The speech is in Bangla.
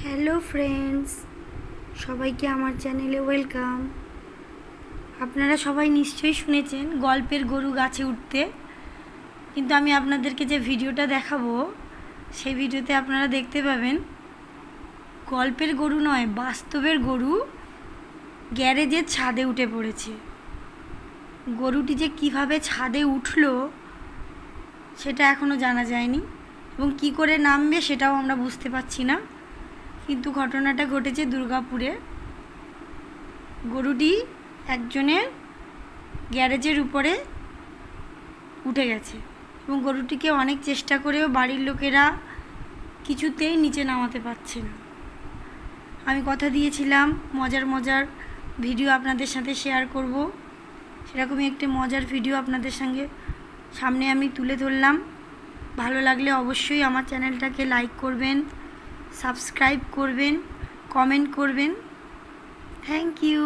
হ্যালো ফ্রেন্ডস, সবাইকে আমার চ্যানেলে ওয়েলকাম। আপনারা সবাই নিশ্চয়ই শুনেছেন গল্পের গরু গাছে উঠতে, কিন্তু আমি আপনাদেরকে যে ভিডিওটা দেখাবো সেই ভিডিওতে আপনারা দেখতে পাবেন গল্পের গরু নয়, বাস্তবের গরু গ্যারেজের ছাদে উঠে পড়েছে। গরুটি যে কিভাবে ছাদে উঠলো সেটা এখনও জানা যায়নি, এবং কি করে নামবে সেটাও আমরা বুঝতে পারছি না। কিন্তু ঘটনাটা ঘটেছে দুর্গাপুরে। গরুটি একজনের গ্যারেজের উপরে উঠে গেছে এবং গরুটিকে অনেক চেষ্টা করেও বাড়ির লোকেরা কিছুতেই নিচে নামাতে পারছে না। আমি কথা দিয়েছিলাম মজার মজার ভিডিও আপনাদের সাথে শেয়ার করব, সেরকমই একটি মজার ভিডিও আপনাদের সঙ্গে সামনে আমি তুলে ধরলাম। ভালো লাগলে অবশ্যই আমার চ্যানেলটাকে লাইক করবেন, সাবস্ক্রাইব করবেন, কমেন্ট করবেন। Thank you.